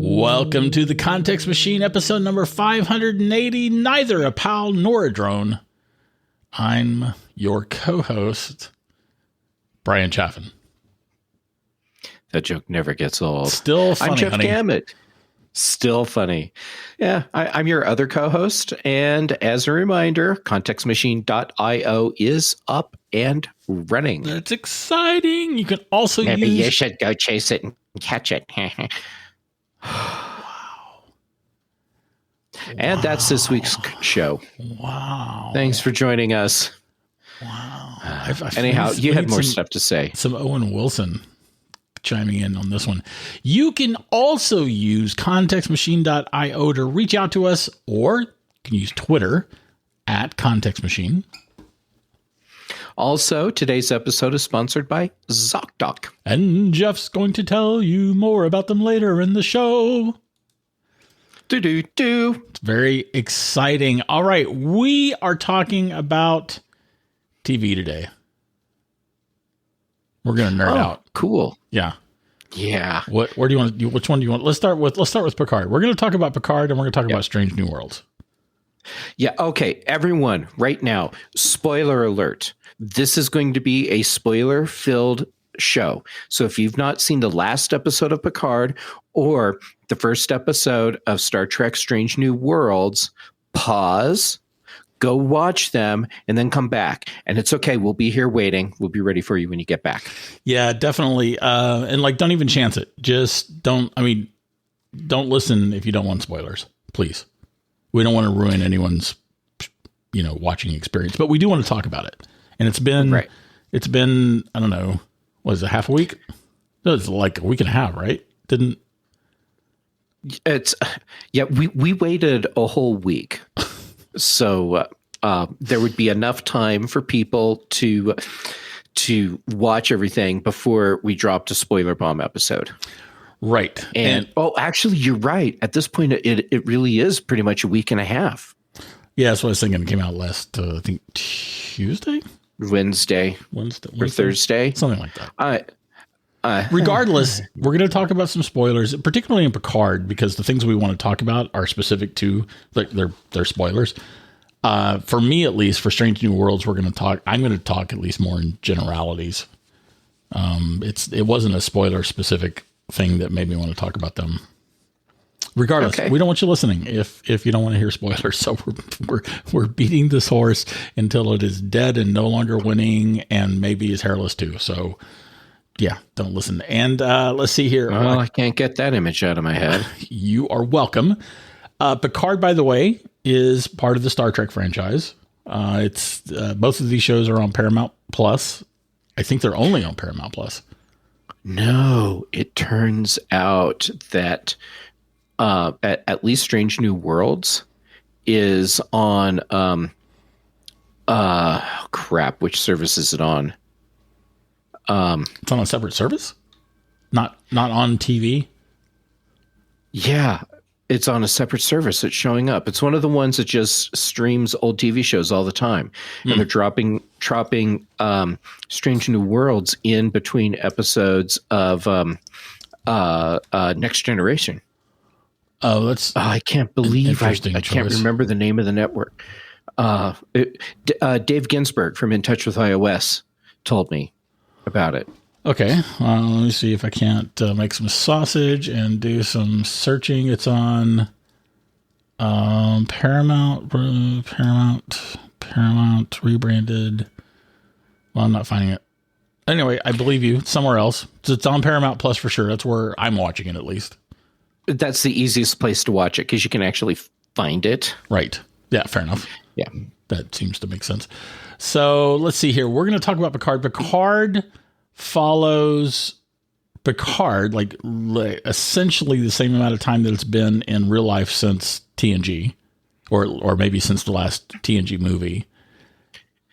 Welcome to the Context Machine, episode number 580, Neither a Pal nor a Drone. I'm your co-host, Bryan Chaffin. That joke never gets old. Still funny, I'm Jeff honey. Gamet. Still funny. Yeah, I'm your other co-host. And as a reminder, contextmachine.io is up and running. That's exciting. You can also Maybe use... you should go chase it and catch it. Wow. And that's this week's show. Wow. Thanks for joining us. Wow. Anyhow, you had more stuff to say. Some Owen Wilson chiming in on this one. You can also use contextmachine.io to reach out to us, or you can use Twitter at contextmachine. Also, today's episode is sponsored by ZocDoc. And Jeff's going to tell you more about them later in the show. It's very exciting. All right, we are talking about TV today. We're going to nerd out. Cool. Yeah. Yeah. Where do you want to, which one do you want? Let's start with Picard. We're going to talk about Picard, and we're going to talk about Strange New Worlds. Yeah. Okay. Everyone, right now, spoiler alert. This is going to be a spoiler-filled show. So if you've not seen the last episode of Picard or the first episode of Star Trek Strange New Worlds, pause, go watch them, and then come back. And it's okay. We'll be here waiting. We'll be ready for you when you get back. Yeah, definitely. And don't even chance it. Just don't listen if you don't want spoilers, please. We don't want to ruin anyone's, watching experience, but we do want to talk about it. And it's been, I don't know, what is it, half a week? No, it's like a week and a half, right? We waited a whole week. So there would be enough time for people to watch everything before we dropped a spoiler bomb episode. Right. And actually, you're right. At this point, it really is pretty much a week and a half. Yeah, that's what I was thinking. It came out last, I think, Tuesday? Wednesday or Thursday. Something like that. Regardless, we're going to talk about some spoilers, particularly in Picard, because the things we want to talk about are specific to, they're spoilers. For me, at least, for Strange New Worlds, I'm going to talk at least more in generalities. It wasn't a spoiler specific thing that made me want to talk about them. Regardless, we don't want you listening if you don't want to hear spoilers. So we're beating this horse until it is dead and no longer winning, and maybe is hairless too. So yeah, don't listen. And let's see here. Well, I can't get that image out of my head. You are welcome. Picard, by the way, is part of the Star Trek franchise. It's both of these shows are on Paramount Plus. I think they're only on Paramount Plus. No, it turns out that at least Strange New Worlds is on which service is it on? It's on a separate service? Not on TV? Yeah, it's on a separate service. It's showing up. It's one of the ones that just streams old TV shows all the time. And they're dropping Strange New Worlds in between episodes of Next Generation. Oh, I can't believe I can't remember the name of the network. Dave Ginsburg from In Touch with iOS told me about it. Okay, let me see if I can't make some sausage and do some searching. It's on Paramount rebranded. Well, I'm not finding it. Anyway, I believe you. It's somewhere else. So it's on Paramount Plus for sure. That's where I'm watching it, at least. That's the easiest place to watch it because you can actually find it. Right. Yeah, fair enough. Yeah. That seems to make sense. So let's see here. We're going to talk about Picard. Picard follows Picard, like essentially the same amount of time that it's been in real life since TNG, or maybe since the last TNG movie.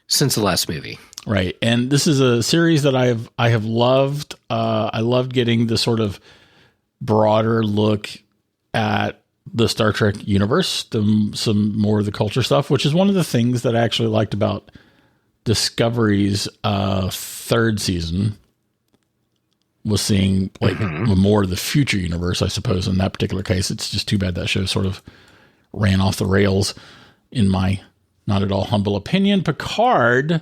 Since the last movie. Right. And this is a series that I have loved. I loved getting the sort of broader look at the Star Trek universe, some more of the culture stuff, which is one of the things that I actually liked about Discovery's third season was seeing like more of the future universe, I suppose. In that particular case, it's just too bad that show sort of ran off the rails, in my not at all humble opinion. Picard,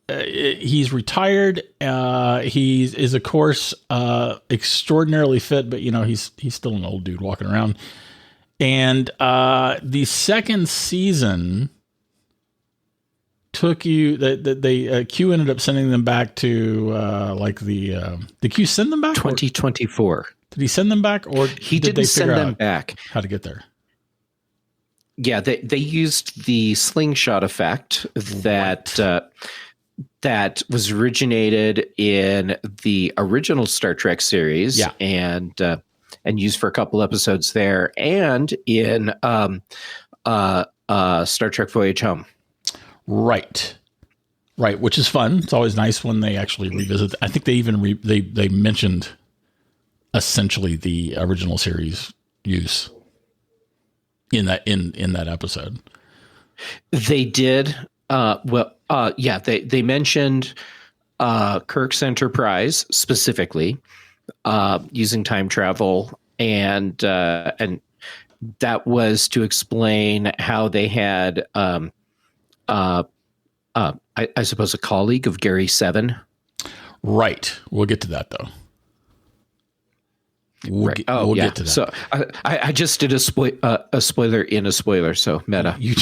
he's retired. He is, of course, extraordinarily fit, but he's still an old dude walking around. And the second season took you. Q ended up sending them back to did Q send them back? 2024. Did he send them back, or he didn't send them back? How to get there? Yeah, they used the slingshot effect that was originated in the original Star Trek series, and used for a couple episodes there, and in Star Trek Voyage Home. Right, which is fun. It's always nice when they actually revisit. I think they even they mentioned essentially the original series use in that episode. They did. They mentioned Kirk's Enterprise specifically using time travel, and that was to explain how they had, I suppose, a colleague of Gary Seven. Right. We'll get to that though. We'll get to that. So I just did a spoiler in a spoiler. So meta. You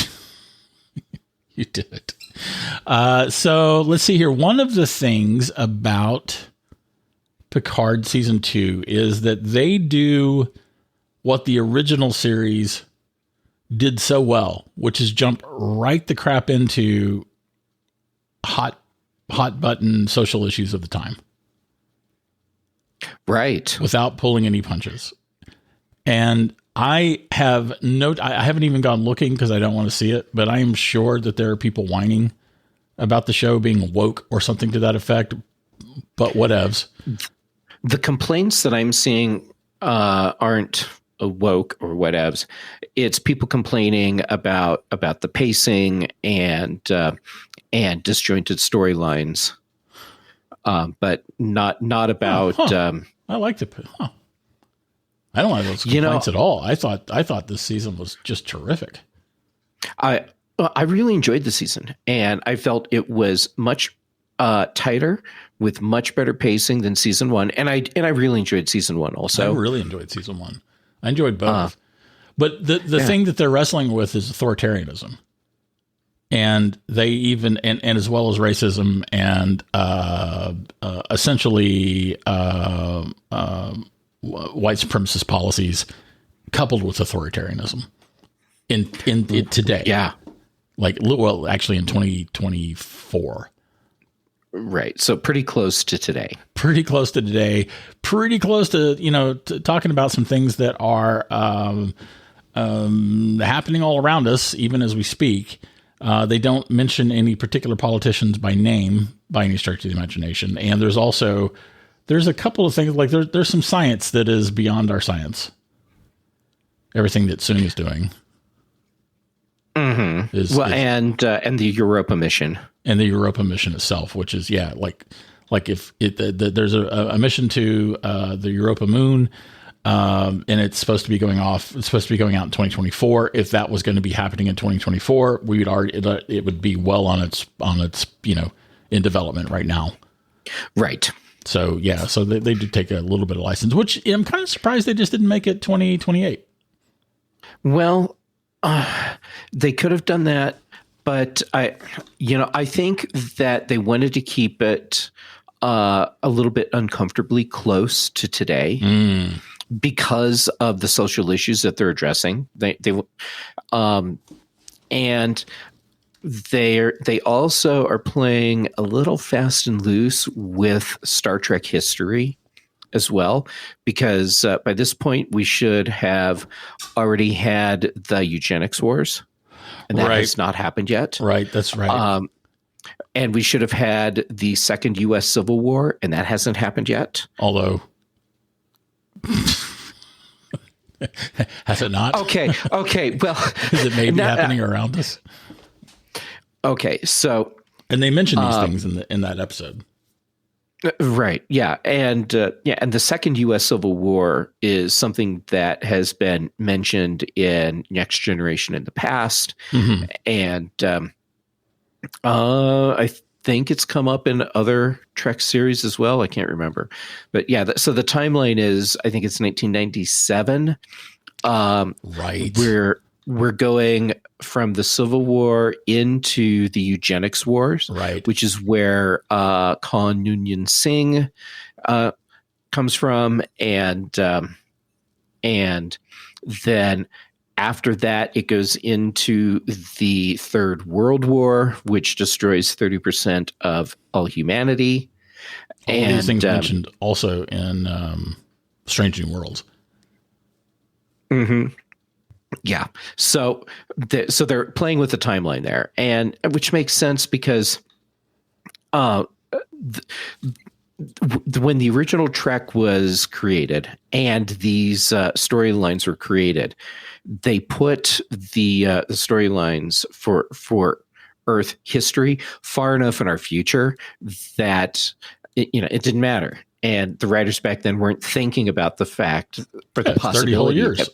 did it. So let's see here. One of the things about Picard season 2 is that they do what the original series did so well, which is jump right the crap into hot button social issues of the time. Right. Without pulling any punches. And I haven't even gone looking because I don't want to see it, but I am sure that there are people whining about the show being woke or something to that effect, but whatevs. The complaints that I'm seeing aren't woke or whatevs. It's people complaining about the pacing and disjointed storylines. But not about. I like it. I don't have those complaints at all. I thought this season was just terrific. I really enjoyed the season, and I felt it was much tighter with much better pacing than season 1. And I really enjoyed season 1 also. I really enjoyed season 1. I enjoyed both. But the thing that they're wrestling with is authoritarianism. And they even, and as well as racism and essentially white supremacist policies coupled with authoritarianism in today. Yeah. Actually in 2024. Right. So pretty close to today. Pretty close to today. Pretty close to, talking about some things that are happening all around us, even as we speak. They don't mention any particular politicians by name by any stretch of the imagination. And there's a couple of things like there's some science that is beyond our science. Everything that Soong is doing. Mm-hmm. And the Europa mission. And the Europa mission itself, which is, if there's a mission to the Europa moon, and it's supposed to be going out in 2024. If that was going to be happening in 2024, it would be well on its in development right now. Right. So they did take a little bit of license, which I'm kind of surprised they just didn't make it 2028. Well, they could have done that, but I think that they wanted to keep it a little bit uncomfortably close to today because of the social issues that they're addressing. They also are playing a little fast and loose with Star Trek history as well, because by this point we should have already had the eugenics wars, and that has not happened yet. Right, that's right. And we should have had the second U.S. Civil War, and that hasn't happened yet. Although, has it not? Okay. Well, is it maybe happening around us? Okay, so and they mentioned these things in that episode. Right. Yeah. And and the second U.S. Civil War is something that has been mentioned in Next Generation in the past, Mm-hmm. and I think it's come up in other Trek series as well. I can't remember, but yeah. So the timeline is, I think it's 1997. Right. We're going from the Civil War into the Eugenics Wars, Right. which is where Khan Noonien Singh comes from, and then after that, it goes into the Third World War, which destroys 30% of all humanity. All these things mentioned also in Strange New Worlds. Mm-hmm. Yeah. So they're playing with the timeline there, and which makes sense because when the original Trek was created and these storylines were created, they put the storylines for Earth history far enough in our future that it didn't matter. And the writers back then weren't thinking about the fact for the possibility 30 whole years.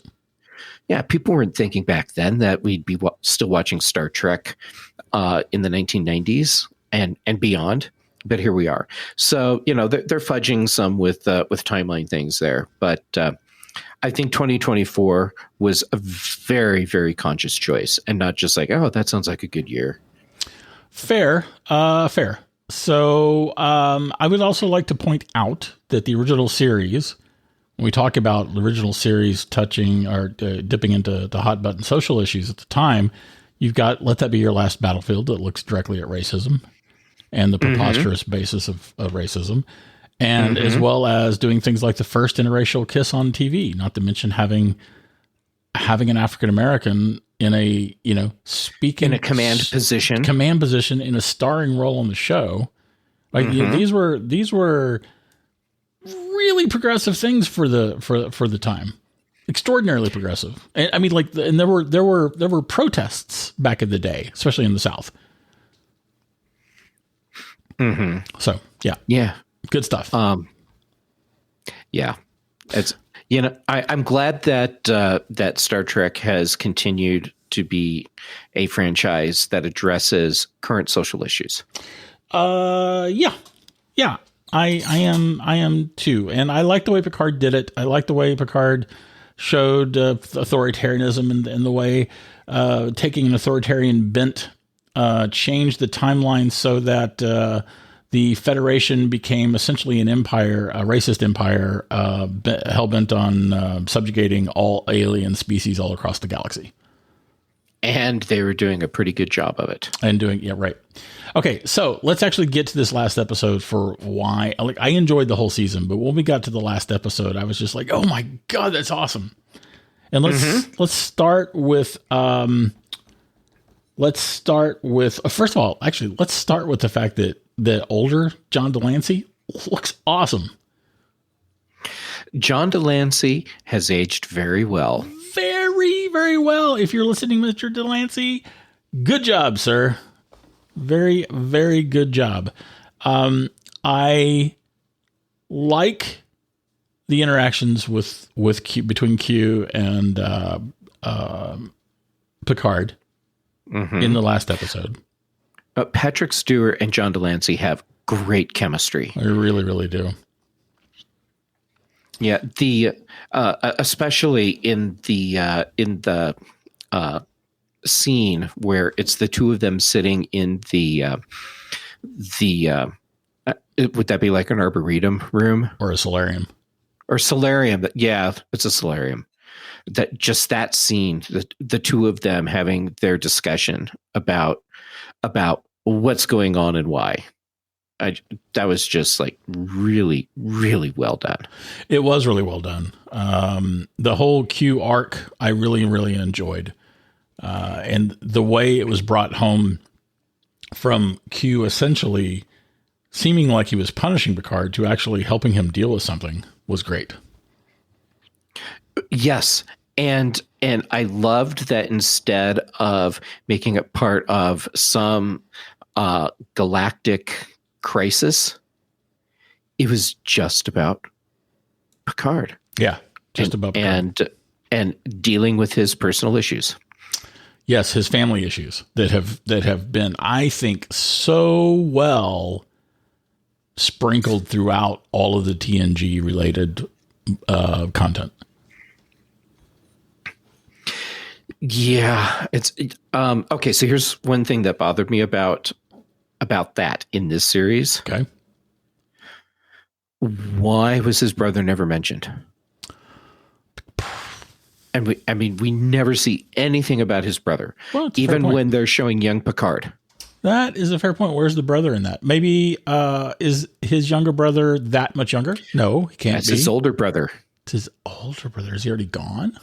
Yeah, people weren't thinking back then that we'd be still watching Star Trek in the 1990s and beyond. But here we are. So they're fudging some with timeline things there. But I think 2024 was a very, very conscious choice, and not just like, oh, that sounds like a good year. Fair. So I would also like to point out that the original series, when we talk about the original series touching or dipping into the hot button social issues at the time, you've got Let That Be Your Last Battlefield that looks directly at racism and the preposterous basis of racism, and as well as doing things like the first interracial kiss on TV, not to mention having an African-American in a, speaking in a command position in a starring role on the show. Like these were really progressive things for the time, extraordinarily progressive. And I mean, and there were protests back in the day, especially in the South. So yeah, good stuff. Yeah, it's I'm glad that Star Trek has continued to be a franchise that addresses current social issues. Yeah. I am too, and I like the way Picard did it. I like the way Picard showed authoritarianism and the way taking an authoritarian bent changed the timeline so that the Federation became essentially an empire, a racist empire, hell-bent on subjugating all alien species all across the galaxy. And they were doing a pretty good job of it. Right. Okay, so let's actually get to this last episode for why. I enjoyed the whole season, but when we got to the last episode, I was just like, oh my God, that's awesome. And let's start with first of all, actually, let's start with the fact that older John Delancey looks awesome. John Delancey has aged very well. Very, very well. If you're listening, Mr. Delancey, good job, sir. Very, very good job. I like the interactions with Q, between Q and Picard in the last episode. Patrick Stewart and John Delancey have great chemistry. They really, really do. Yeah, the especially in the scene where it's the two of them sitting in the would that be like an arboretum room or a solarium? Or solarium? Yeah, it's a solarium. That scene, the two of them having their discussion about what's going on and why. That was just like really, really well done. It was really well done. The whole Q arc, I really, really enjoyed. And the way it was brought home from Q essentially seeming like he was punishing Picard to actually helping him deal with something was great. Yes. And I loved that instead of making it part of some galactic crisis, It was just about Picard. Yeah, just about Picard. And dealing with his personal issues. Yes, his family issues that have been, I think, so well sprinkled throughout all of the TNG related content. Yeah, it's okay. So here's one thing that bothered me about that in this series. Okay, why was his brother never mentioned? And we never see anything about his brother, even when they're showing young Picard. That is a fair point. Where's the brother in that? Maybe is his younger brother that much younger? No, he can't be. It's his older brother. It's his older brother. Is he already gone?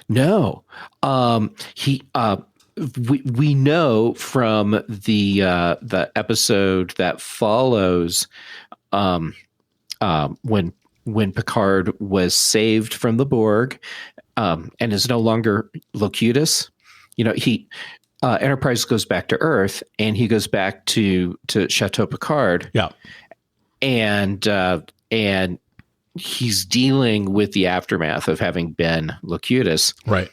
No. We know from the episode that follows when Picard was saved from the Borg and is no longer Locutus. Enterprise goes back to Earth, and he goes back to Chateau Picard. Yeah, and he's dealing with the aftermath of having been Locutus. Right.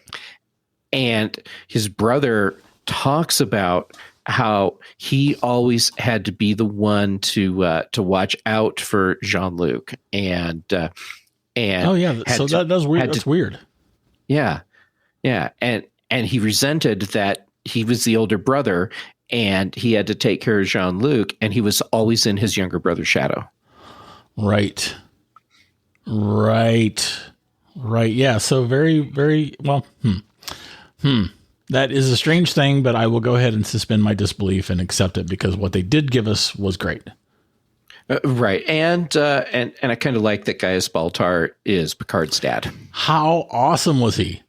And his brother talks about how he always had to be the one to watch out for Jean-Luc, and oh yeah, so that's weird. That's weird. Yeah, and he resented that he was the older brother, and he had to take care of Jean-Luc, and he was always in his younger brother's shadow. Right. Yeah. So very, very well. That is a strange thing, but I will go ahead and suspend my disbelief and accept it, because what they did give us was great. Right. And I kind of like that Gaius Baltar is Picard's dad. How awesome was he?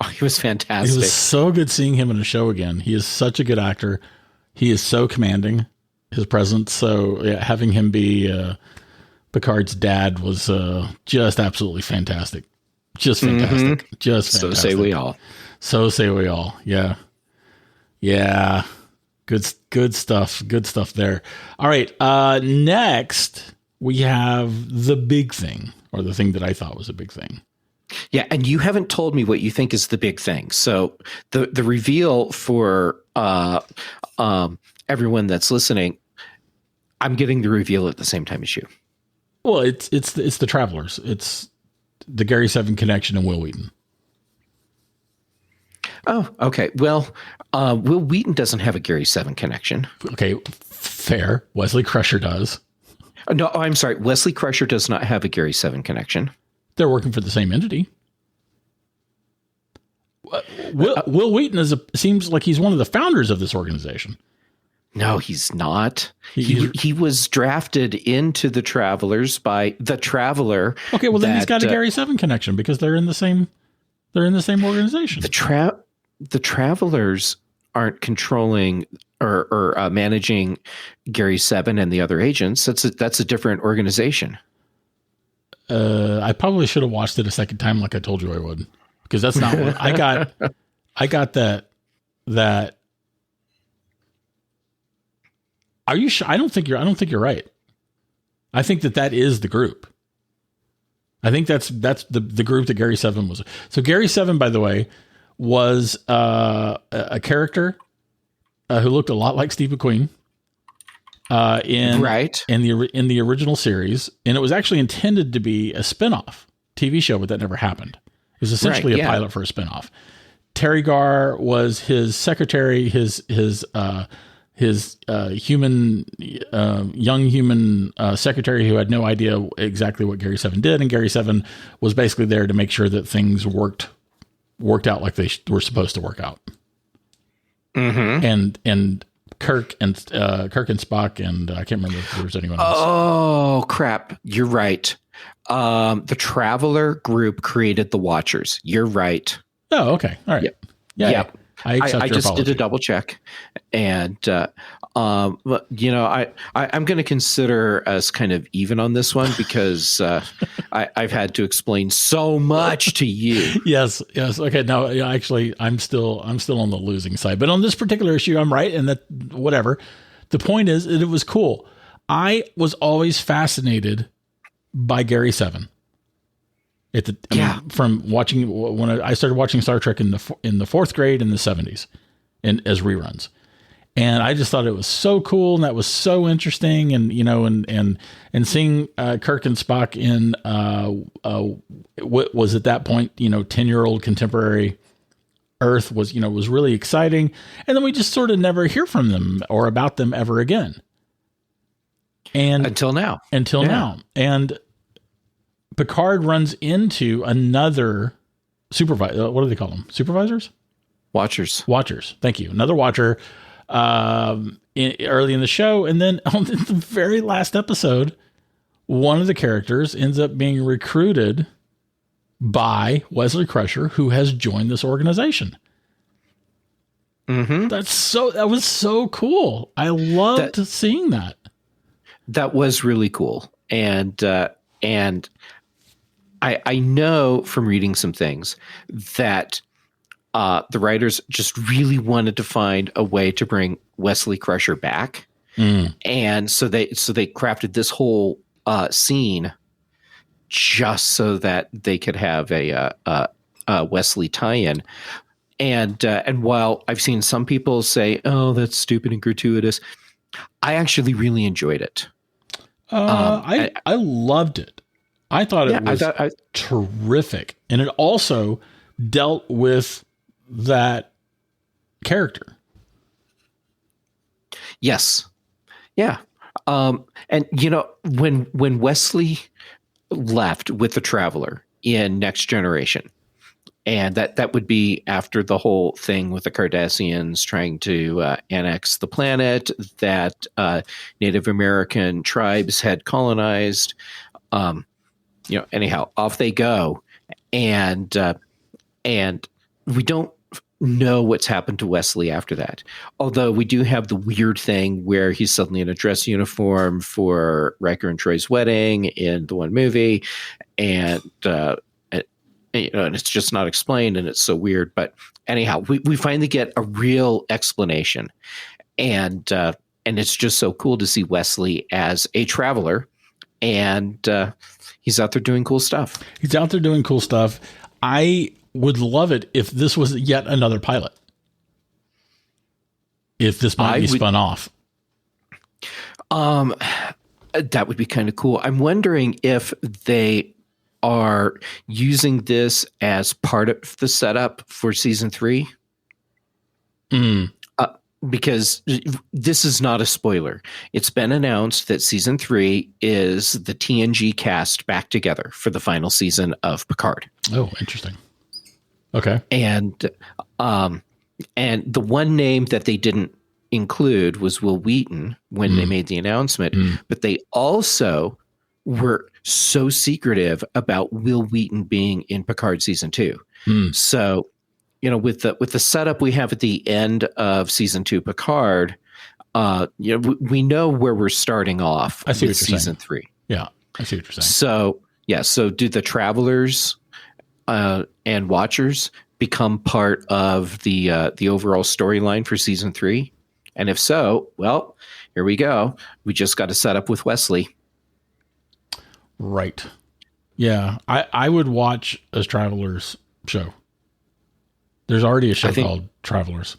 Oh, he was fantastic. It was so good seeing him in a show again. He is such a good actor. He is so commanding, his presence. So yeah, having him be Picard's dad was just absolutely fantastic. Just fantastic. Mm-hmm. Just fantastic. So say we all. So say we all. Yeah. Yeah. Good stuff. Good stuff there. All right. Next, we have the big thing, or the thing that I thought was a big thing. Yeah. And you haven't told me what you think is the big thing. So the reveal for everyone that's listening, I'm getting the reveal at the same time as you. Well, it's the Travelers. It's the Gary Seven connection and Will Wheaton. Oh, okay. Well, Will Wheaton doesn't have a Gary Seven connection. Okay, fair. Wesley Crusher does. No, I'm sorry. Wesley Crusher does not have a Gary Seven connection. They're working for the same entity. Will Wheaton seems like he's one of the founders of this organization. No, he's not. He was drafted into the Travelers by the Traveler. Okay, well then he's got a Gary Seven connection, because they're in the same organization. The Travelers aren't controlling or managing Gary Seven and the other agents. That's a different organization. I probably should have watched it a second time, like I told you I would, because that's not what I got. I got that. Are you sure? I don't think you're right. I think that is the group. I think that's the group that Gary Seven was. So Gary Seven, by the way, was a character who looked a lot like Steve McQueen in the original series, and it was actually intended to be a spinoff TV show, but that never happened. It was essentially a pilot for a spinoff. Terry Garr was his secretary, his young human secretary who had no idea exactly what Gary Seven did, and Gary Seven was basically there to make sure that things worked out like they were supposed to work out. Mm-hmm. And Kirk and Spock, and I can't remember if there was anyone else. Oh crap! You're right. The Traveler group created the Watchers. You're right. Oh, okay. All right. Yep. Yeah. I just did a double check, and I'm going to consider us kind of even on this one, because I've had to explain so much to you. Yes. Okay. No, actually, I'm still on the losing side, but on this particular issue, I'm right, and that whatever. The point is, it was cool. I was always fascinated by Gary Seven. From watching when I started watching Star Trek in the fourth grade in the 70s, and as reruns, and I just thought it was so cool, and that was so interesting, and and seeing Kirk and Spock in what was at that point 10-year-old contemporary Earth was really exciting, and then we just sort of never hear from them or about them ever again, and until now, and Picard runs into another supervisor. What do they call them? Supervisors? Watchers. Thank you. Another watcher early in the show. And then on the very last episode, one of the characters ends up being recruited by Wesley Crusher, who has joined this organization. Mm-hmm. That was so cool. I loved seeing that. That was really cool. And I know from reading some things that the writers just really wanted to find a way to bring Wesley Crusher back. And so they crafted this whole scene just so that they could have a Wesley tie-in. And while I've seen some people say, "Oh, that's stupid and gratuitous," I actually really enjoyed it. I loved it. I thought it was terrific. And it also dealt with that character. Yes. Yeah. And when Wesley left with the Traveler in Next Generation, and that would be after the whole thing with the Cardassians trying to annex the planet that Native American tribes had colonized. Anyhow, off they go, and we don't know what's happened to Wesley after that. Although we do have the weird thing where he's suddenly in a dress uniform for Riker and Troy's wedding in the one movie, and it's just not explained, and it's so weird. But anyhow, we finally get a real explanation, and it's just so cool to see Wesley as a traveler, and he's out there doing cool stuff. I would love it if this was yet another pilot. If this might be spun off. That would be kind of cool. I'm wondering if they are using this as part of the setup for season 3. Because this is not a spoiler. It's been announced that season 3 is the TNG cast back together for the final season of Picard. Oh, interesting. Okay. And the one name that they didn't include was Will Wheaton when they made the announcement, but they also were so secretive about Will Wheaton being in Picard season 2. So, with the setup we have at the end of season 2 Picard, we know where we're starting off with season 3. Yeah, I see what you're saying. So do the Travelers and Watchers become part of the overall storyline for season 3? And if so, well, here we go. We just got to set up with Wesley. Right. Yeah, I would watch a Travelers show. There's already a show called Travelers,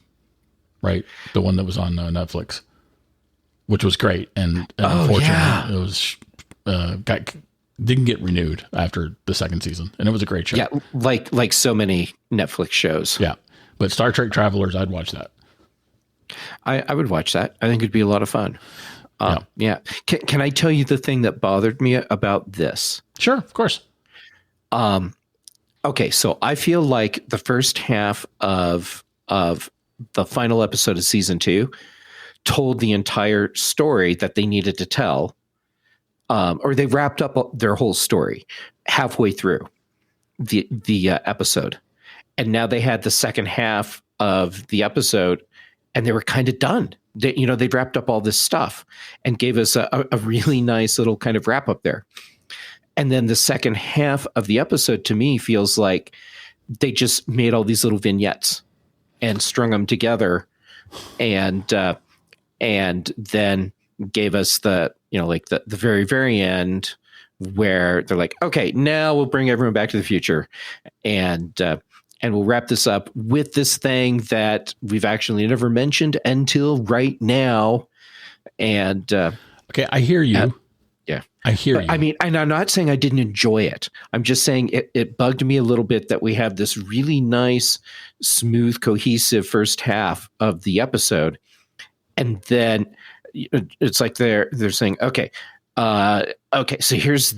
right? The one that was on Netflix, which was great, and unfortunately, it was didn't get renewed after the second season, and it was a great show. Yeah, like so many Netflix shows. Yeah, but Star Trek Travelers, I'd watch that. I would watch that. I think it'd be a lot of fun. Yeah. Can I tell you the thing that bothered me about this? Sure, of course. Okay, so I feel like the first half of the final episode of season 2 told the entire story that they needed to tell, or they wrapped up their whole story halfway through the episode, and now they had the second half of the episode, and they were kind of done. They'd wrapped up all this stuff and gave us a really nice little kind of wrap up there. And then the second half of the episode, to me, feels like they just made all these little vignettes and strung them together, and then gave us the very, very end where they're like, okay, now we'll bring everyone back to the future. And we'll wrap this up with this thing that we've actually never mentioned until right now. And okay, I hear you. Yeah, I hear you. I mean, and I'm not saying I didn't enjoy it. I'm just saying it bugged me a little bit that we have this really nice, smooth, cohesive first half of the episode, and then it's like they're saying, okay. So here's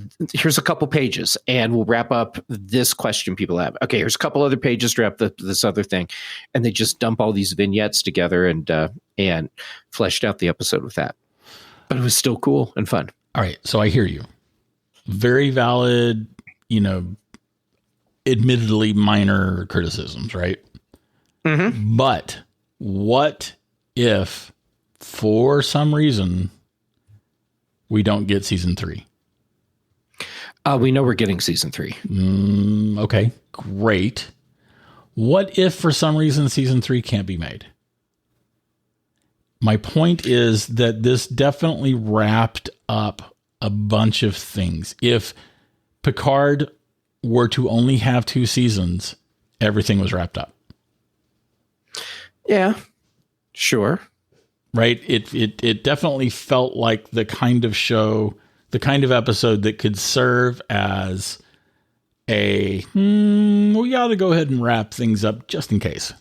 a couple pages, and we'll wrap up this question people have. Okay, here's a couple other pages to wrap this other thing, and they just dump all these vignettes together and fleshed out the episode with that. But it was still cool and fun. All right, so I hear you. Very valid, admittedly minor criticisms, right? Mm-hmm. But what if, for some reason, we don't get season 3? We know we're getting season 3. Okay, great. What if for some reason season 3 can't be made? My point is that this definitely wrapped up a bunch of things. If Picard were to only have 2 seasons, everything was wrapped up. Yeah, sure. Right? It definitely felt like the kind of show, the kind of episode that could serve as we got to go ahead and wrap things up just in case.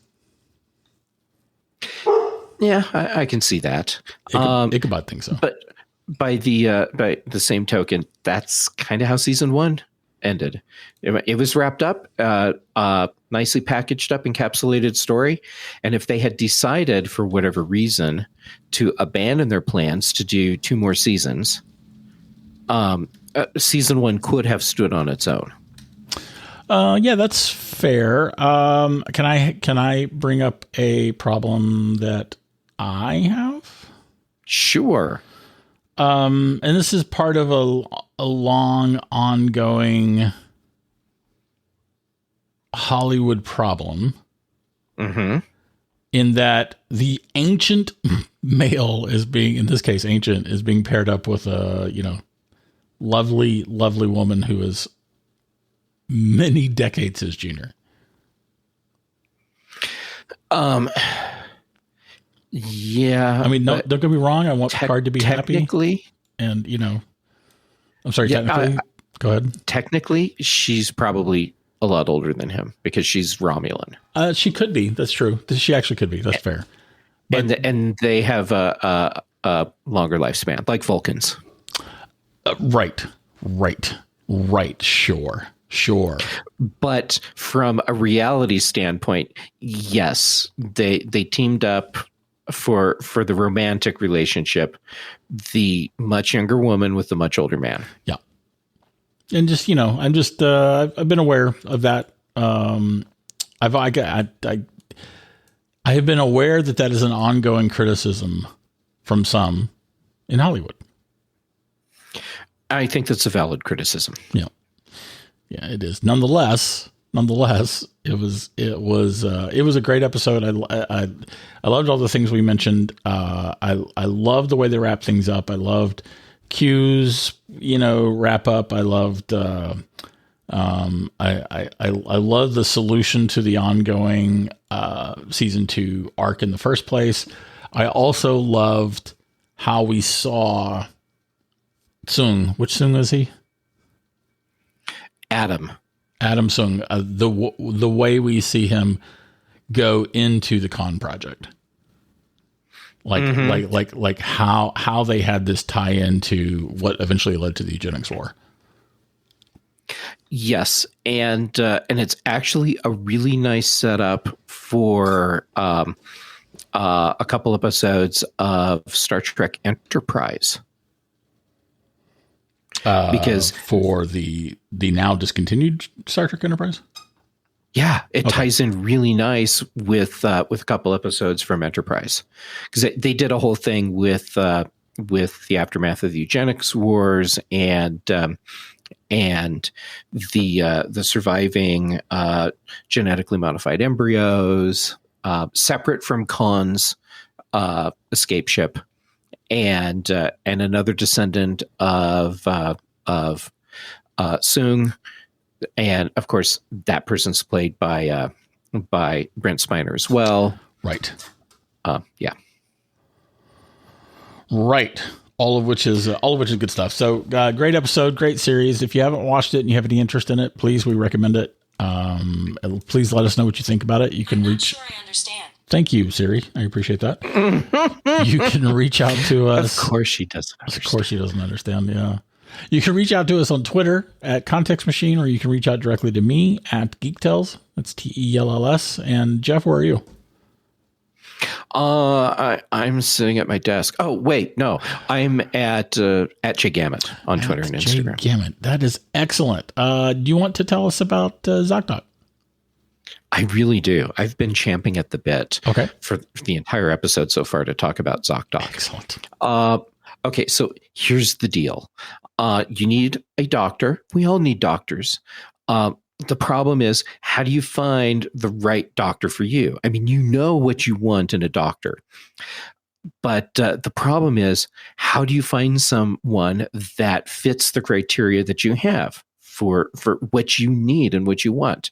Yeah, I can see that. Ichabod thinks so. But by the same token, that's kind of how season 1 ended. It was wrapped up, nicely packaged up, encapsulated story. And if they had decided for whatever reason to abandon their plans to do 2 more seasons, season 1 could have stood on its own. Yeah, that's fair. Can I bring up a problem that I have? Sure. And this is part of a long, ongoing Hollywood problem. Mm-hmm. In that the ancient male is being, in this case, ancient, is being paired up with a, lovely, lovely woman who is many decades his junior. Yeah. I mean, don't get me wrong. I want Picard to be technically, happy. And, I'm sorry, technically, go ahead. Technically, she's probably a lot older than him because she's Romulan. She could be. That's true. She actually could be. That's fair. But, and they have a longer lifespan, like Vulcans. Right. Sure. But from a reality standpoint, yes, they teamed up for the romantic relationship, the much younger woman with the much older man. Yeah. And just, I've been aware of that. I have been aware that is an ongoing criticism from some in Hollywood. I think that's a valid criticism. Yeah. Yeah, it is. Nonetheless, it was a great episode. I loved all the things we mentioned. I loved the way they wrapped things up. I loved Q's, wrap up. I loved I love the solution to the ongoing season 2 arc in the first place. I also loved how we saw Sung. Which Sung is he? Adam Sung. The way we see him go into the Khan project. Like how they had this tie into what eventually led to the eugenics war. Yes, and it's actually a really nice setup for a couple episodes of Star Trek Enterprise. Because for the now discontinued Star Trek Enterprise. Yeah, it ties in really nice with a couple episodes from Enterprise, because they did a whole thing with the aftermath of the eugenics wars and the surviving genetically modified embryos separate from Khan's escape ship, and another descendant of Soong, and of course that person's played by Brent Spiner as well. Right. Yeah. Right. All of which is good stuff. So great episode, great series. If you haven't watched it and you have any interest in it, please, we recommend it. Please let us know what you think about it. You can reach. Sure, I understand. Thank you, Siri. I appreciate that. You can reach out to us. Of course she doesn't understand. Of course she doesn't understand. Yeah. You can reach out to us on Twitter at Context Machine, or you can reach out directly to me at GeekTells. That's TELLS. And Jeff, where are you? I'm sitting at my desk. Oh, wait, no, I'm at Jay Gamut on Twitter and Instagram. Jay Gamut. That is excellent. Do you want to tell us about ZocDoc? I really do. I've been champing at the bit for the entire episode so far to talk about ZocDoc. Excellent. Okay, so here's the deal. You need a doctor. We all need doctors. The problem is, how do you find the right doctor for you? I mean, you know what you want in a doctor. But the problem is, how do you find someone that fits the criteria that you have for what you need and what you want?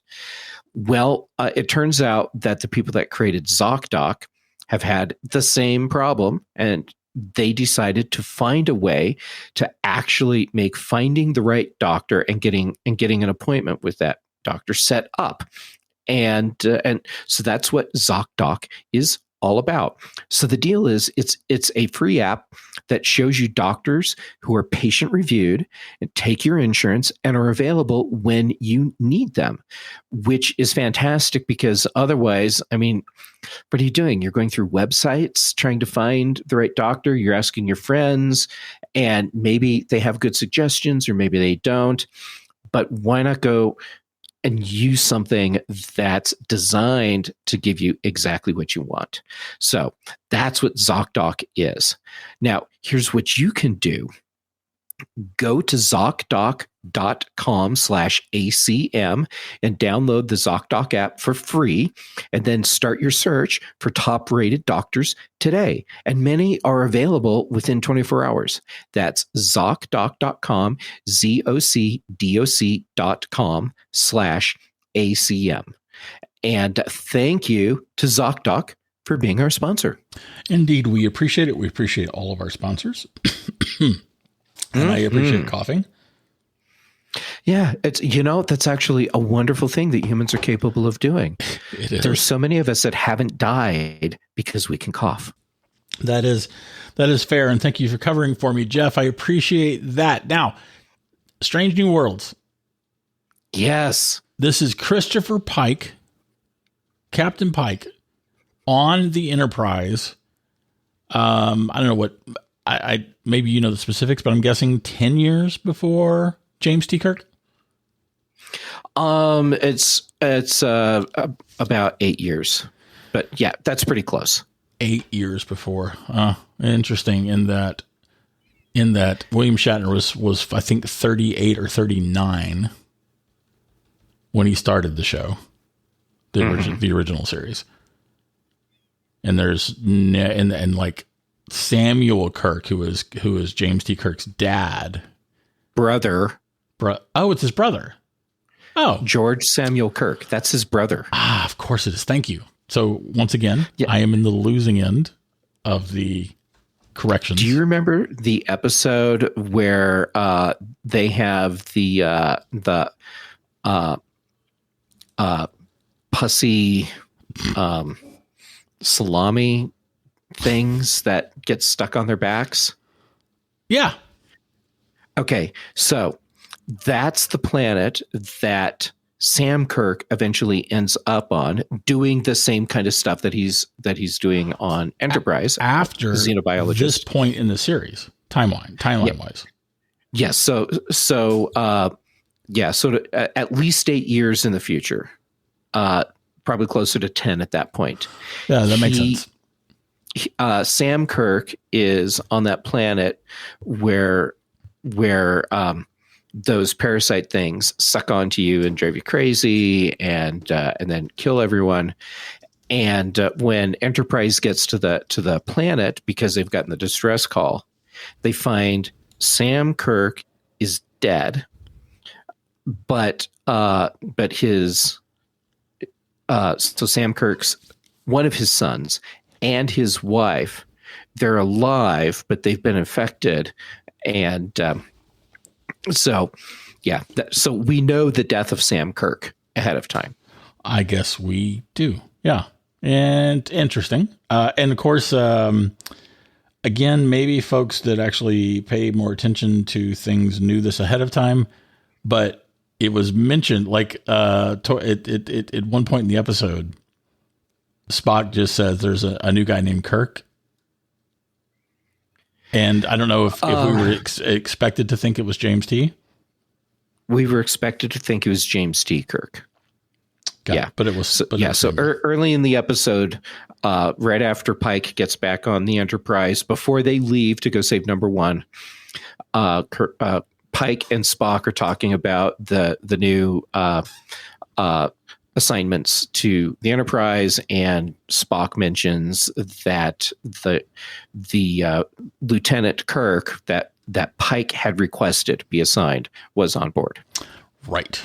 Well, it turns out that the people that created ZocDoc have had the same problem, and they decided to find a way to actually make finding the right doctor and getting an appointment with that doctor set up. And so that's what ZocDoc is all about. So the deal is, it's a free app that shows you doctors who are patient reviewed and take your insurance and are available when you need them, which is fantastic, because otherwise, I mean, what are you doing? You're going through websites trying to find the right doctor. You're asking your friends, and maybe they have good suggestions or maybe they don't. But why not go and use something that's designed to give you exactly what you want? So that's what ZocDoc is. Now, here's what you can do. Go to ZocDoc.com/ACM and download the ZocDoc app for free, and then start your search for top-rated doctors today. And many are available within 24 hours. That's ZocDoc.com, ZocDoc.com/ACM. And thank you to ZocDoc for being our sponsor. Indeed, we appreciate it. We appreciate all of our sponsors. And I appreciate coughing. Yeah, that's actually a wonderful thing that humans are capable of doing. It is. There's so many of us that haven't died because we can cough. That is fair, and thank you for covering for me, Jeff. I appreciate that. Now, Strange New Worlds. Yes. This is Christopher Pike, Captain Pike, on the Enterprise. I don't know what I maybe you know the specifics, but I'm guessing 10 years before James T. Kirk. It's about 8 years, but yeah, that's pretty close. 8 years before. Interesting in that William Shatner was I think 38 or 39 when he started the show, the original series. And there's and like Samuel Kirk, who is James T. Kirk's dad, brother. Oh, it's his brother. Oh, George Samuel Kirk. That's his brother. Of course it is. Thank you. So once again, I am in the losing end of the corrections. Do you remember the episode where they have the pussy salami things that get stuck on their backs? Yeah. Okay, so that's the planet that Sam Kirk eventually ends up on, doing the same kind of stuff that he's doing on Enterprise after xenobiologist. This point in the series, timeline wise. Yes. So at least 8 years in the future, probably closer to 10 at that point. Yeah, that makes sense. Sam Kirk is on that planet where those parasite things suck onto you and drive you crazy and then kill everyone. And when Enterprise gets to the planet, because they've gotten the distress call, they find Sam Kirk is dead, but his so Sam Kirk's one of his sons and his wife, they're alive, but they've been infected, and so we know the death of Sam Kirk ahead of time. I guess we do. Yeah. And interesting. And of course, again, maybe folks that actually pay more attention to things knew this ahead of time, but it was mentioned like at one point in the episode, Spock just says there's a new guy named Kirk. And I don't know if we were expected to think it was James T. We were expected to think it was James T. Kirk. But it was. So early in the episode, right after Pike gets back on the Enterprise, before they leave to go save number one, Pike and Spock are talking about the new assignments to the Enterprise, and Spock mentions that the Lieutenant Kirk that Pike had requested be assigned was on board. Right.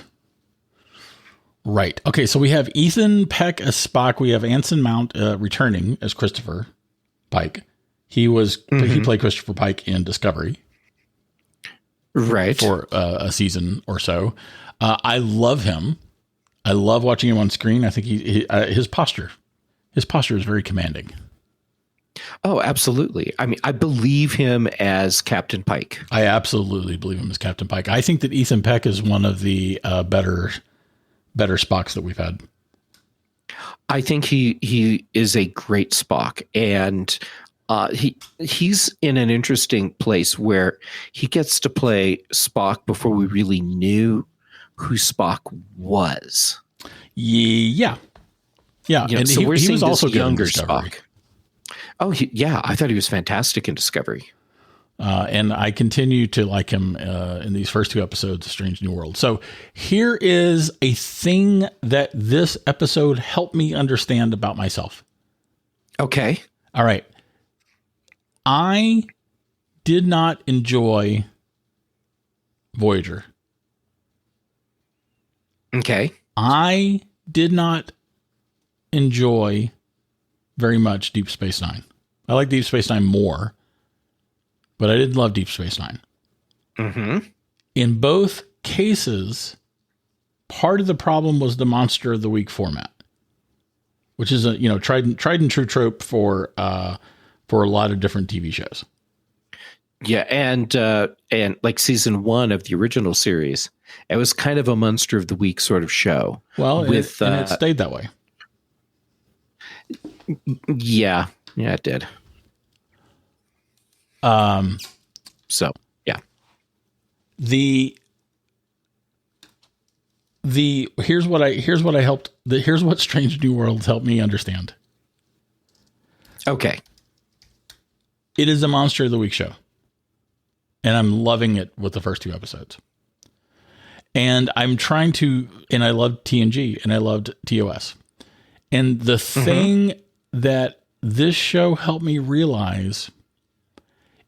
Okay, so we have Ethan Peck as Spock. We have Anson Mount returning as Christopher Pike. He played Christopher Pike in Discovery. Right. For a season or so. I love him. I love watching him on screen. I think his posture is very commanding. Oh, absolutely. I mean, I believe him as Captain Pike. I absolutely believe him as Captain Pike. I think that Ethan Peck is one of the better Spocks that we've had. I think he is a great Spock, and he's in an interesting place where he gets to play Spock before we really knew who Spock was. Yeah. And so he was also younger Spock. Oh, I thought he was fantastic in Discovery. And I continue to like him in these first two episodes of Strange New World. So here is a thing that this episode helped me understand about myself. Okay. All right. I did not enjoy Voyager. Okay. I did not enjoy very much Deep Space Nine. I like Deep Space Nine more, but I didn't love Deep Space Nine. Mm-hmm. In both cases, part of the problem was the Monster of the Week format, which is a tried and true trope for a lot of different TV shows. Yeah, and like season 1 of the original series, it was kind of a Monster of the Week sort of show. Well, and it stayed that way. Yeah, it did. So yeah. Here's what Strange New Worlds helped me understand. Okay. It is a Monster of the Week show. And I'm loving it with the first two episodes. And I loved TNG and I loved TOS. And the thing that this show helped me realize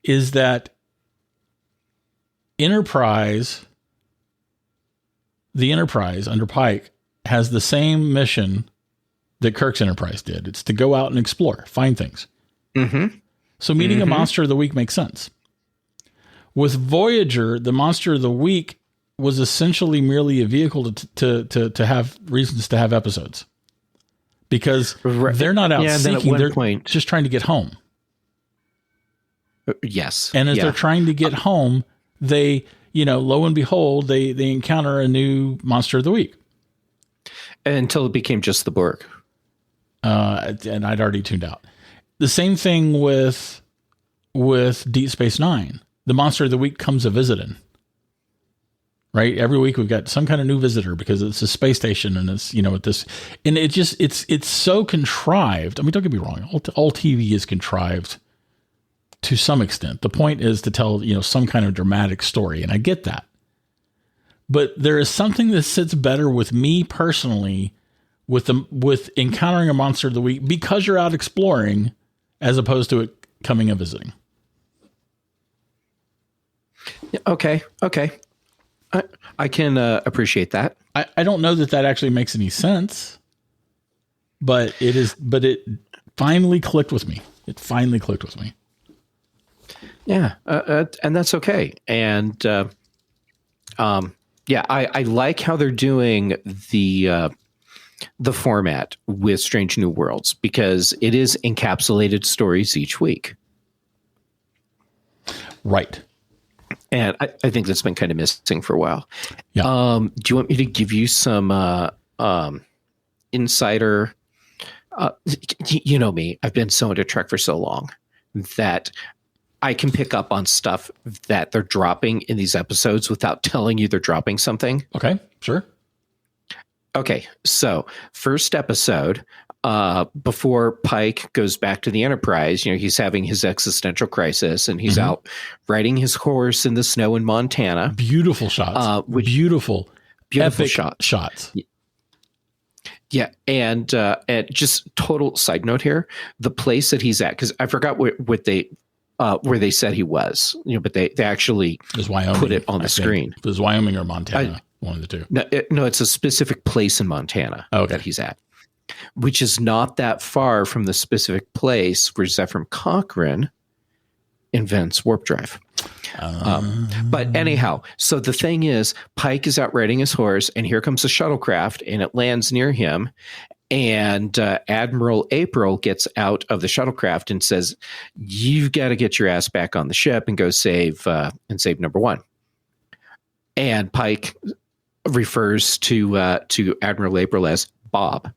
is that the Enterprise under Pike has the same mission that Kirk's Enterprise did. It's to go out and explore, find things. Mm-hmm. So meeting a Monster of the Week makes sense. With Voyager, the Monster of the Week was essentially merely a vehicle to have reasons to have episodes. Because they're not out seeking, they're just trying to get home. Yes. And as they're trying to get home, they, lo and behold, they encounter a new Monster of the Week. Until it became just the Borg. And I'd already tuned out. The same thing with Deep Space Nine. The Monster of the Week comes a visiting. Right? Every week we've got some kind of new visitor because it's a space station and it's, and it's so contrived. I mean, don't get me wrong. All TV is contrived to some extent. The point is to tell, some kind of dramatic story. And I get that. But there is something that sits better with me personally with encountering a monster of the week because you're out exploring, as opposed to it coming and visiting. Okay. I can appreciate that. I don't know that actually makes any sense, but it finally clicked with me. Yeah. And that's okay. And, I like how they're doing the format with Strange New Worlds, because it is encapsulated stories each week. Right. And I think that's been kind of missing for a while. Yeah. Do you want me to give you some insider? You know me. I've been so into Trek for so long that I can pick up on stuff that they're dropping in these episodes without telling you they're dropping something. Okay, sure. Okay, so first episode, before Pike goes back to the Enterprise, he's having his existential crisis, and he's out riding his horse in the snow in Montana. Beautiful shots. Beautiful epic shots. Yeah, and just total side note here, the place that he's at, because I forgot what they where they said he was, but they actually put it on the screen. It was Wyoming or Montana, one of the two. No, it's a specific place in Montana that he's at, which is not that far from the specific place where Zefram Cochrane invents warp drive. But anyhow, so the thing is, Pike is out riding his horse, and here comes a shuttlecraft, and it lands near him. And Admiral April gets out of the shuttlecraft and says, "You've got to get your ass back on the ship and go save number one." And Pike refers to Admiral April as Bob.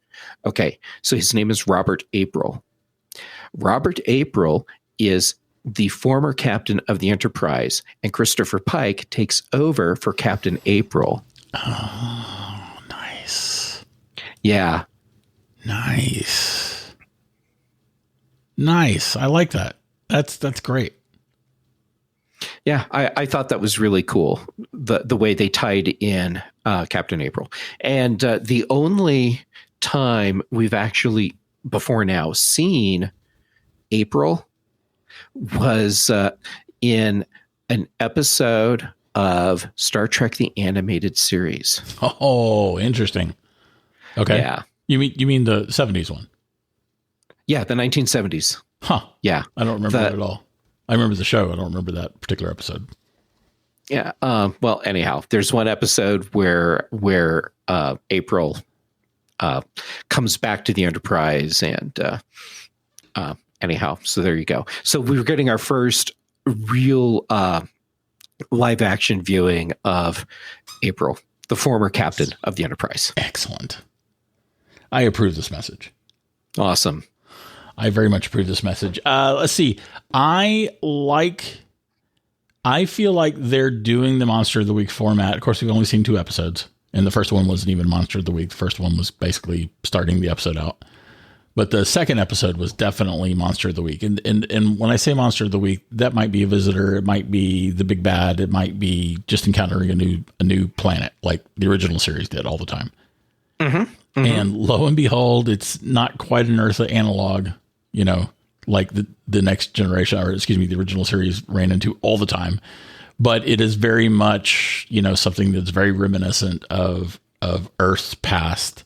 Okay, so his name is Robert April. Robert April is the former captain of the Enterprise, and Christopher Pike takes over for Captain April. Oh, nice. Yeah. Nice. I like that. That's great. Yeah, I thought that was really cool, the way they tied in Captain April. And the only time we've actually before now seen April was in an episode of Star Trek the Animated Series. Oh, interesting. Okay. Yeah. You mean the 70s one? Yeah, the 1970s. Huh. Yeah. I don't remember that at all. I remember the show. I don't remember that particular episode. Yeah. Well, anyhow, there's one episode where April comes back to the Enterprise, and anyhow, so there you go. So we were getting our first real live action viewing of April, the former captain of the Enterprise. Excellent. I approve this message. Awesome. I very much approve this message. Let's see. I feel like they're doing the Monster of the Week format. Of course, we've only seen 2 episodes, and the first one wasn't even Monster of the Week. The first one was basically starting the episode out. But the second episode was definitely Monster of the Week. And when I say Monster of the Week, that might be a visitor. It might be the big bad. It might be just encountering a new planet, like the original series did all the time. Mm-hmm. Mm-hmm. And lo and behold, it's not quite an Earth analog, like the Next Generation, or excuse me, the original series ran into all the time. But it is very much, something that's very reminiscent of Earth's past.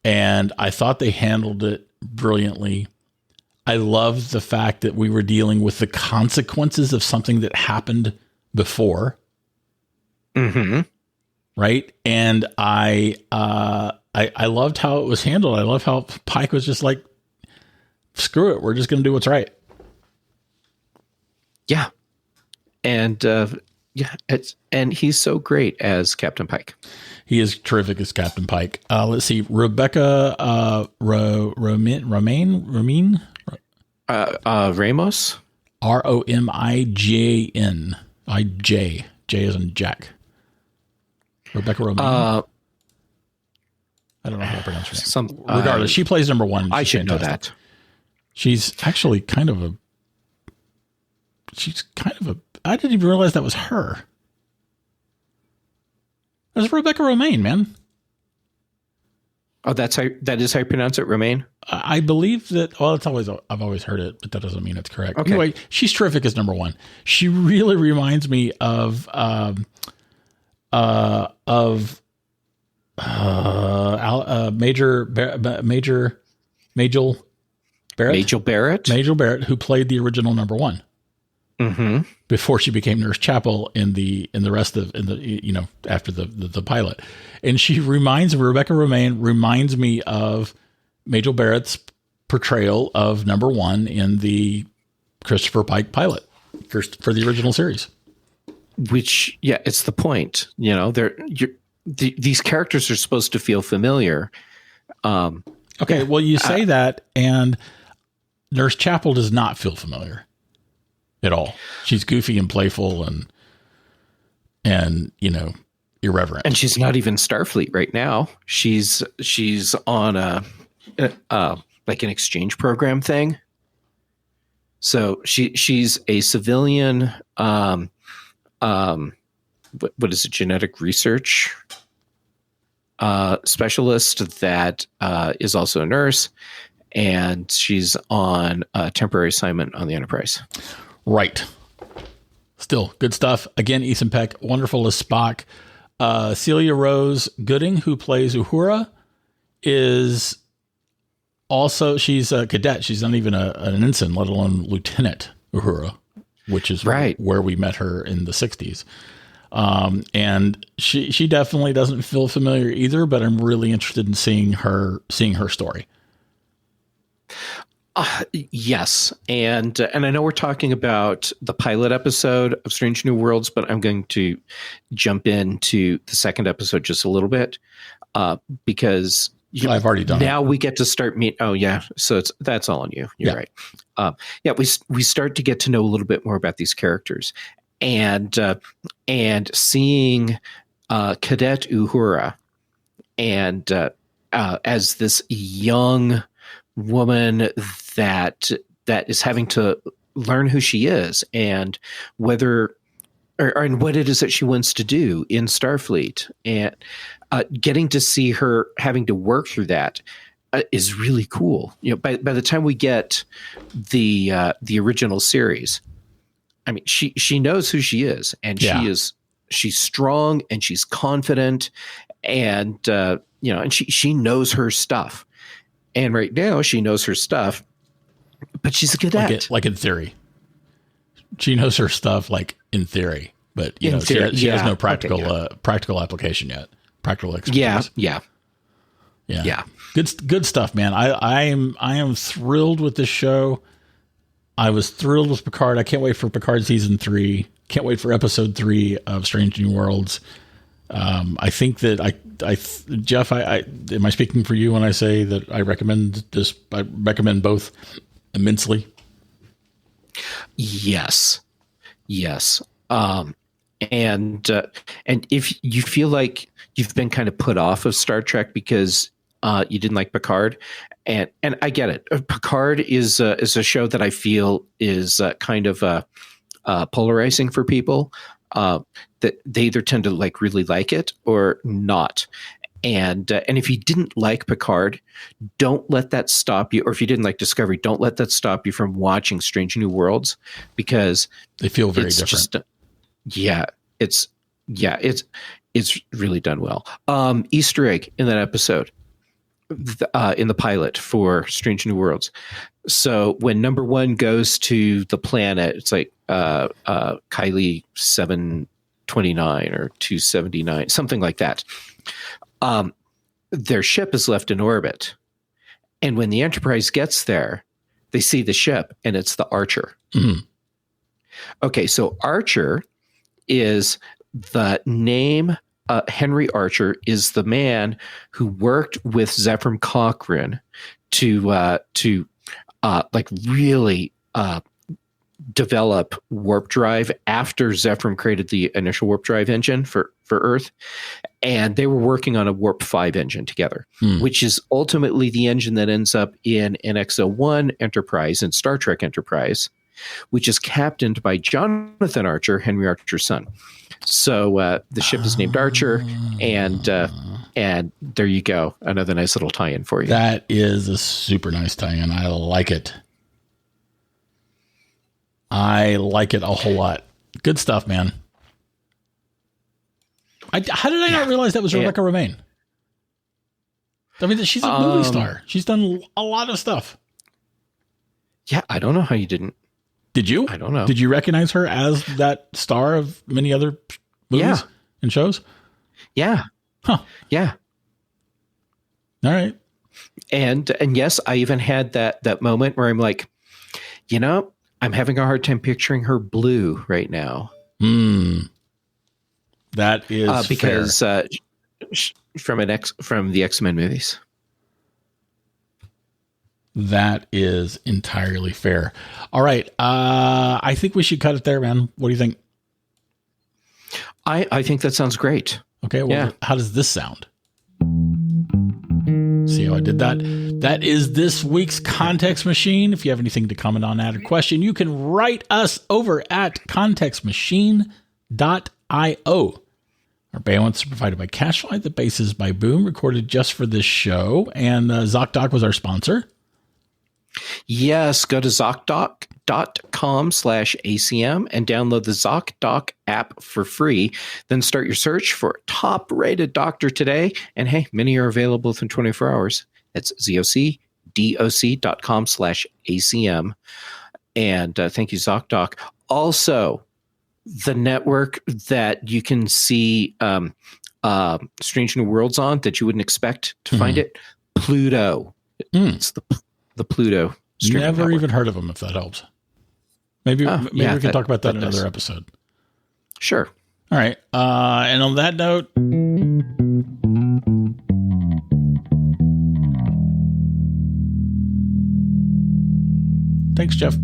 And I thought they handled it brilliantly. I love the fact that we were dealing with the consequences of something that happened before. Mm-hmm. Right. And I loved how it was handled. I love how Pike was just like, screw it. We're just going to do what's right. Yeah. And and he's so great as Captain Pike. He is terrific as Captain Pike. Let's see. Rebecca Romijn? Ramos? Romigin. J as in Jack. Rebecca Romijn. I don't know how to pronounce her name. Regardless, she plays number 1. I should know that. She's actually kind of a... I didn't even realize that was her. That's Rebecca Romijn, man. Oh, that is how you pronounce it, Romaine? I believe that. Well, I've always heard it, but that doesn't mean it's correct. Okay. Anyway, she's terrific as number one. She really reminds me of Major Barrett. Majel Barrett, who played the original number one. Mm-hmm. Before she became Nurse Chapel after the pilot. And Rebecca Romaine reminds me of Majel Barrett's portrayal of number one in the Christopher Pike pilot for the original series. Which, yeah, it's the point. These characters are supposed to feel familiar. Okay, well, you say that, and Nurse Chapel does not feel familiar at all. She's goofy and playful and irreverent. And she's not even Starfleet right now. She's on a like an exchange program thing. So she's a civilian what is it, genetic research specialist that is also a nurse, and she's on a temporary assignment on the Enterprise. Right. Still good stuff. Again, Ethan Peck, wonderful as Spock. Celia Rose Gooding, who plays Uhura, is also, she's a cadet. She's not even an ensign, let alone Lieutenant Uhura, which is right where we met her in the 60s. And she definitely doesn't feel familiar either, but I'm really interested in seeing her story. Yes. And I know we're talking about the pilot episode of Strange New Worlds, but I'm going to jump into the second episode just a little bit, because I've already done now it. We get to start Oh yeah. So that's all on you. You're right. We start to get to know a little bit more about these characters, and seeing Cadet Uhura and as this young woman that is having to learn who she is and whether and what it is that she wants to do in Starfleet, and getting to see her having to work through that is really cool. By the time we get the original series, I mean, she knows who she is, and she's strong and she's confident, and and she knows her stuff. And right now she knows her stuff, but she's a cadet. Like in theory. She knows her stuff, like in theory, but she has no practical application yet. Practical expertise. Yeah. Good stuff, man. I am thrilled with this show. I was thrilled with Picard. I can't wait for Picard season 3. Can't wait for episode 3 of Strange New Worlds. I think that Jeff, am I speaking for you when I say that I recommend this? I recommend both immensely. Yes. And if you feel like you've been kind of put off of Star Trek because you didn't like Picard, and I get it. Picard is a show that I feel is kind of polarizing for people. That they either tend to really like it or not. And if you didn't like Picard, don't let that stop you. Or if you didn't like Discovery, don't let that stop you from watching Strange New Worlds, because they feel very different. It's really done well. Easter egg in that episode, in the pilot for Strange New Worlds. So when number one goes to the planet, it's like Kylie 729 or 279, something like that. Their ship is left in orbit. And when the Enterprise gets there, they see the ship, and it's the Archer. Mm-hmm. Okay, so Archer is the name. Henry Archer is the man who worked with Zefram Cochrane to really develop warp drive after Zefram created the initial warp drive engine for Earth. And they were working on a warp 5 engine together, which is ultimately the engine that ends up in NX-01 Enterprise and Star Trek Enterprise, which is captained by Jonathan Archer, Henry Archer's son. So the ship is named Archer, and And there you go. Another nice little tie-in for you. That is a super nice tie-in. I like it. I like it a whole lot. Good stuff, man. How did I not realize that was Rebecca Romaine? I mean, she's a movie star. She's done a lot of stuff. Yeah, I don't know how you didn't. Did you? I don't know. Did you recognize her as that star of many other movies and shows? Yeah. Huh. Yeah. All right. And yes, I even had that moment where I'm like, I'm having a hard time picturing her blue right now. That is because from the X-Men movies. That is entirely fair. All right. I think we should cut it there, man. What do you think? I think that sounds great. Okay. Well, how does this sound? See how I did that? That is this week's Context Machine. If you have anything to comment on that or question, you can write us over at contextmachine.io. Our bandwidths are provided by Cashfly. The bass is by Boom, recorded just for this show. And ZocDoc was our sponsor. Yes, go to ZocDoc.com/ACM and download the ZocDoc app for free. Then start your search for a top-rated doctor today. And hey, many are available within 24 hours. That's ZocDoc.com/ACM. And thank you, ZocDoc. Also, the network that you can see Strange New Worlds on that you wouldn't expect to find it, Pluto. It's the Pluto streaming Never network. even heard of them, if that helps. Maybe we can talk about that in another episode. Sure. All right. And on that note, thanks, Jeff.